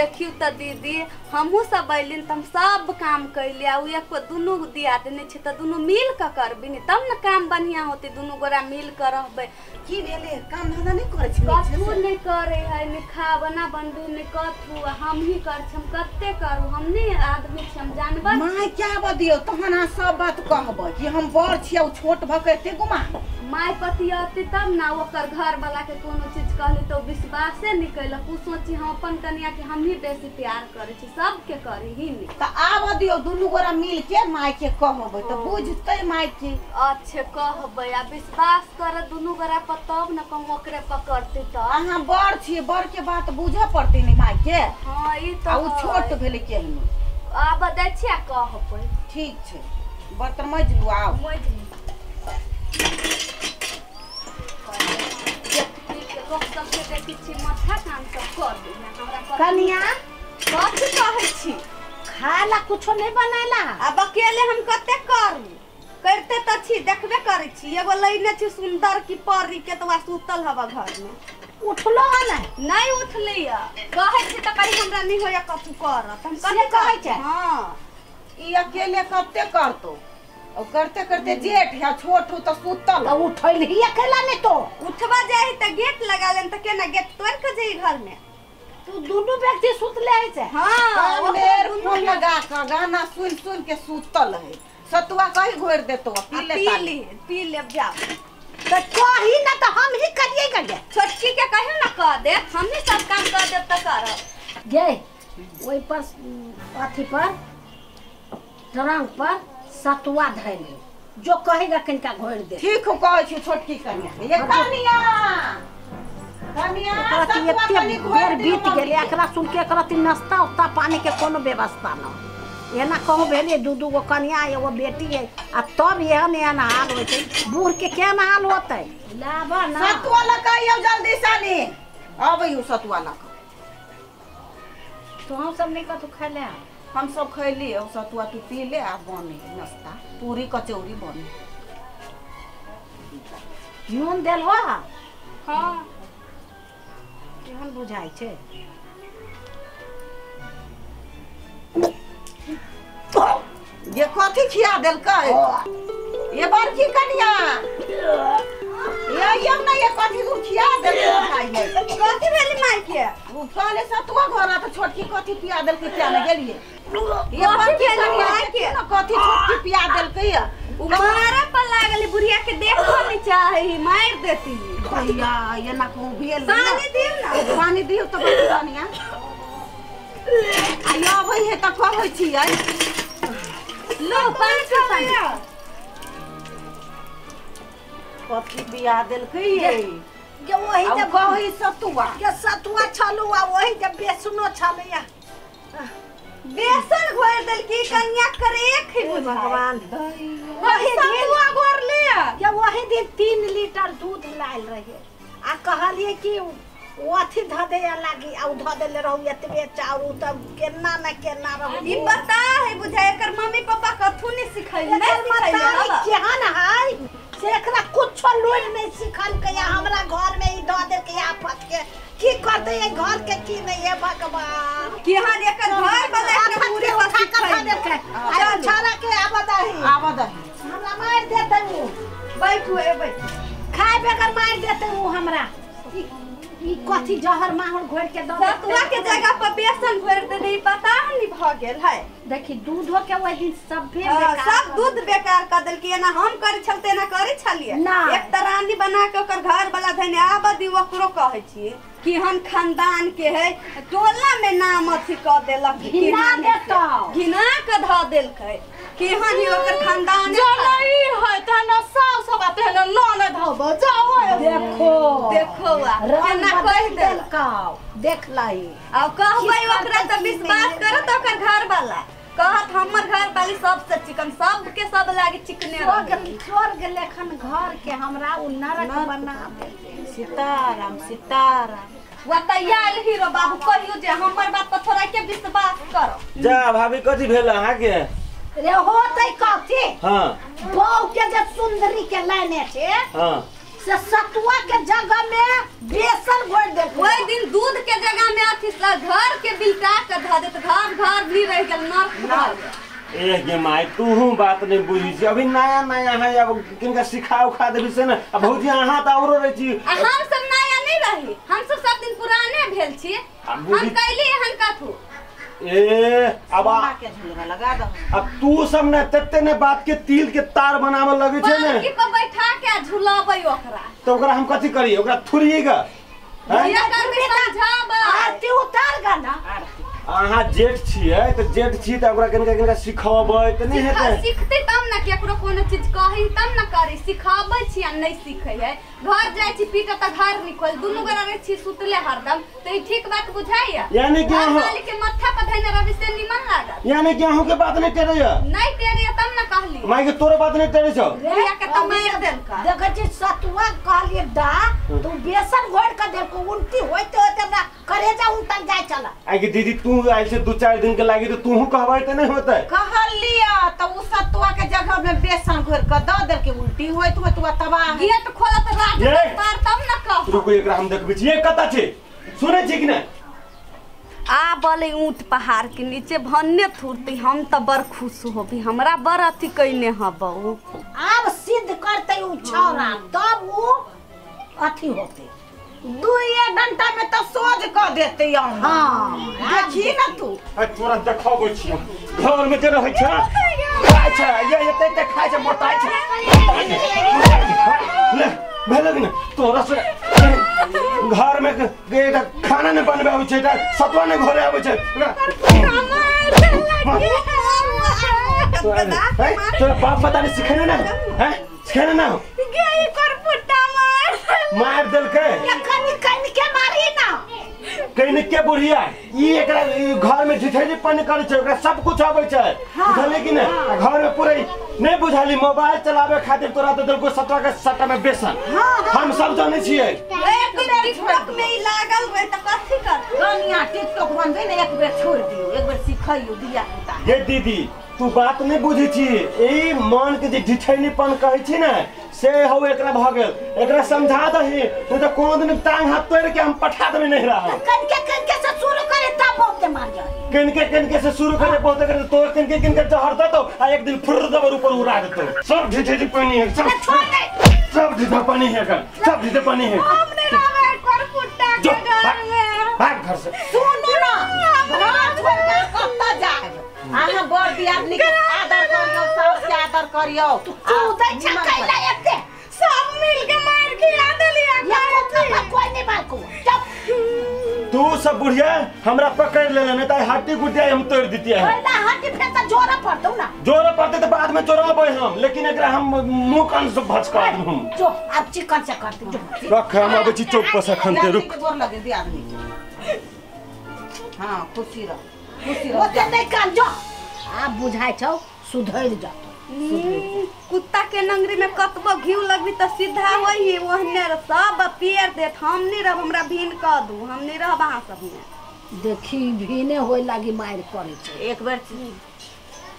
देखियो त दीदी हमहू सब अइलिन त हम सब काम कैली आ एक दुनू दिया देने छ त दुनू मिल क करबी न तब न काम बढ़िया होते दुनू गोरा मिल क रहबे की भेले काम धंधा नहीं करे छी कथू नहीं करे है ने खाना बनबे ने कथू हम ही कर हम कत्ते करू हम ने आदमी छी हम जानबा माय क्या बदियो तहन आ सब बात कहब कि हम बड़ छी छोट भकेते गुमा माय पतियती तब ना ओकर घर वाला के कोनो चीज कहले तो विश्वासे निकल उ सोची हम अपन कन्या के हम ही बेसी प्यार करे छी सब के करी ही नहीं त आब दियो दुनू गोरा मिल के माय के कहबै त बुझतै माय के अच्छे कहबै आ विश्वास कर दुनू गोरा पर तब न कहूं ओकरे पकड़ती त अहाँ बड़ छी बड़ के बात बुझ पड़तै नहीं माय के हां ई त उ छोट भेले केहनो आब दै छी आ कहबै ठीक छै बर्तन मज लू आओ मज कनिया कथी कहै छी खाला कुछो नहीं बनाला अब अकेले हम कते करू करते त छी देखबे करै छी एगो लइने छी सुंदर की परी के तो सुतल हवा घर में उठलो नहीं उठलिया कहै छी त कहीं हमरा नहीं होया कथू करत हम कथी कहै छै हां ई अकेले कते करतो और करते करते जेठ या छोट हो तो सुतल तो उठल ही अकेला ने तो उठवा जाई त गेट लगा लेन त केना गेट तोड़ के जाई घर में तू दोनों व्यक्ति सुतले है से हां फोन लगा के गाना सुन सुन के सुतल है सतुआ कहीं घोर देतो पी ले जा तो कही ना तो हम ही करिए गए छोटकी के कहियो ना कह दे हम ही सब काम कर देब त करब गे ओई पर अथी पर तरंग पर सतुआ धैले जो कहेगा किनका घोर दे ठीक हो कहै छी छोटकी कन्या ये कन्या कनिया एते देर बीत गेले एकरा सुन के करती नाश्ता उता पानी के कोनो व्यवस्था न एना कहूं भेले दू गो कन्या एगो बेटी है आ तब एहन हाल होय छै बूढ़ के केना हाल होतै लाबा ना सतुआ लगाइयो जल्दी सानी आबैयो सतुआ लगा तो हम सब नहीं कतु खाले हम सब खैली और सतुआ की पी ले आ बने नाश्ता पूरी कचौड़ी बने नून देल हो हां केहन बुझाई छै ये कथी खिया देलकै ये बड़की कन्या ये ना ये कथी तू खिया देलकै खाई है कथी भेली माय के वो काले सतुआ घोरा तो छोटकी कथी पिया देलकै क्या न गेलिए ये बड़की कन्या के ना कथी छोटकी पिया देलकै मारा पर लागली बुढ़िया के देखो नहीं चाहे मार देती भैया ये ना कहूं भेल पानी दियो ना पानी दियो तो बड़की कन्या आयो भाई है त कहै छी आई लो पानी कथी बिया देलकै ये के वही जब कहै सतुआ के सतुआ छलु आ वही जब बेसनो छलैया बेसन घोर देल की कन्या करे खै भगवान वही सतुआ घोर ले के वही दिन 3 लीटर दूध लायल रहे आ कहलिए कि ओथी ध दे लागी आ ध देले रहू एतबे चाउर तब केना न केना रहू ई बता है बुझाय कर मम्मी पापा कथु नहीं सिखैले नहीं सिखैले केहन है से एकरा कुछ लोड नहीं सिखल के हमरा घर में ई ध दे के आफत के की करते है घर के की नहीं है भगवान कि हां एकर घर वाला के पूरे उठा के दे के आ छाड़ा के आबदही हमरा मार देते वो बैठो ए बैठ खाए बगैर मार देते वो हमरा ई कथी जहर माहौल घोर के द सतुआ के जगह पर बेसन घोर दे नहीं पता नहीं भ गेल है देखी दूध हो के वही दिन सब बेकार सब दूध बेकार कर देल कि ना हम करे छलते ना करे छलिए एक तरानी बना के ओकर घर वाला धने आबदी ओकरो कहै छी कि हम खानदान के है टोला में नाम अथी क देलक घिना देतो घिना के ध देलकै कि हनी ओकर खानदान जलई है त न साउ सब आते न न धब जाओ देखो केना कह देलकौ देख लाई आ कहबै ओकरा त विश्वास करत ओकर घर वाला कहत हमर घर वाली सबसे चिकन सबके सब लागे चिकने स्वर्ग लेखन घर के हमरा उ नरक बना दे सीताराम सीताराम वतैयाल हीरो बाबू कहियो जे हमर बात पर थोड़ा के विश्वास करो जा भाभी कथी भेल अहाँ के रे होतै कथी हां बहु के जे सुंदरी के लाने छे से सतुआ के जगह में बेसन घोर दे। ओई दिन दूध के जगह में अथी घर के बिल्टा के ध देत घर भी रह गेल नर्क। ए गे माई तू बात नहीं बुझी छी अभी नया नया है अब किनका सिखा उखा देबी से न अब भौजी अहाँ त औरो रही छी हम सब नया नहीं रही हम सब दिन पुराने भेल छी हम कैली हन कथु ए अब के झुलवा लगा दो अब तू सब ने तत्ते ने बात के तिल के तार बनावे लगे छे ने बाकी पर बैठा के झुलाबै ओकरा तो ओकरा हम कथि करी ओकरा थुरिएगा भैया कर के समझाबा आरती उतार गा ना अहाँ जेठ छिए त जेठ छी त ओकरा किनका सिखाबै त नहीं हेतै सीखते तब ना केकरो कोनो चीज कही तब ना करी सिखाबै छी आ नहीं सीखै है घर जाय छी पीटा त घर निकल दुनु गोरा रे छी सुतले हरदम त ई ठीक बात बुझाइया यानी कि मालिक के माथा पर धैने रवि से निमन लागत यानी कि अहू के बात नहीं टेरैया नहीं टेरैया तब ना कहली माई के तोरे बात नहीं टेरै छौ भैया के त मार देल का देखै छी सतुआ कहलिए दा तू बेसन घोड़ के दे को उल्टी होइते होइते ना करेजा उल्टन जाय चला आई कि दीदी तू आई से 2-4 दिन के लागी तो तू कहबै त नहीं होतै कहलिया त उ सतुआ के जगह में बेसन घोर के द दे के उल्टी होइत होइत तबाह गेट खोलत रात ये। पार तब ना कह रुको एकरा हम देखबै छी ये कता छै सुनै छी कि नहीं आ बोले ऊंट पहाड़ के नीचे भन्ने थुरती हम त बड़ खुश होबी हमरा बड़ अथी कइने हबौ अब सिद्ध करते उ छौरा तब उ अथी होते 2 घंटा में तो सोझ क देते हम हां देखी ना तू आ तोरा देखाबै छी घर में जे रहै छै खाय छै ये एते खाय छै मोटाइ छै ले भेलक ने तोरा से घर में खाना नहीं बनबे आबै छै सतुआ नहीं घरे आबै छै तोरा बाप पता नहीं सिखेने ना हैं सिखेने ना गई कर फुटा मार देल के कनी के मारी ना कहीं के बुढ़िया ई एकरा घर में झिठेली पानी करे छै ओकरा सब कुछ आबै छै बुझले कि नहीं घर में पूरे नहीं बुझाली मोबाइल चलावे खातिर तोरा तो देलको सतुआ के सट्टा में बेसन हम सब जाने छिए एक टिकटॉक में ही लागल रहे त कथि कर दुनिया टिकटॉक बनबे ने एक बेर छोड़ दियो एक बेर सिखाइयो दिया पुता ये दीदी तू बात नहीं बुझी छी ई मन के जे झिठैलीपन कहै छी ना से हो एकरा भ गेल एकरा समझा दही नहीं तो कोनो दिन टांग हाथ तोड़ के हम पठा देबे नहीं रहा कनके से शुरू करे तब बहुत मार जाए कनके से शुरू करे बहुत करे तो कनके जहर दे तो आ एक दिन फुर दबर ऊपर उड़ा देतो सब झिठैली पानी है सब झिठा पानी है का सब झिठा पानी है हमने रवे कर फुटा के घर में भाग घर से सुनो ना घर छोड़ के कत्ता जाए आहा बड़ आदमी के आदर करियो सब के आदर करियो तू दे छकैला एकते सब मिल के मार खिला देलिया या कोई नहीं बात को चुप तू सब बुढ़िया हमरा पकड़ ले लेने त हड्डी गुड्डी हम तोड़ देती है पहला हड्डी फेंका जोरा पड़तो ना जोर पड़ते तो बाद में चोराबे हम लेकिन एकरा हम मुंह कान से भचका दूं हम जो अब चिकन से करते जो रख हम अब छी चौक पर से खनते रुक गोर लगे दे आदमी हां खुशी रह ओते नहीं कान जो आप बुझाई छौ सुधर जा कुत्ता के नंगरी में कतबो घिउ लगबी त सीधा वही ओहने सब पेड़ देत हम नहीं रह हमरा भीन क दू हम नहीं रह वहां सब में देखी भीने होय लागी मार करे छै एक बेर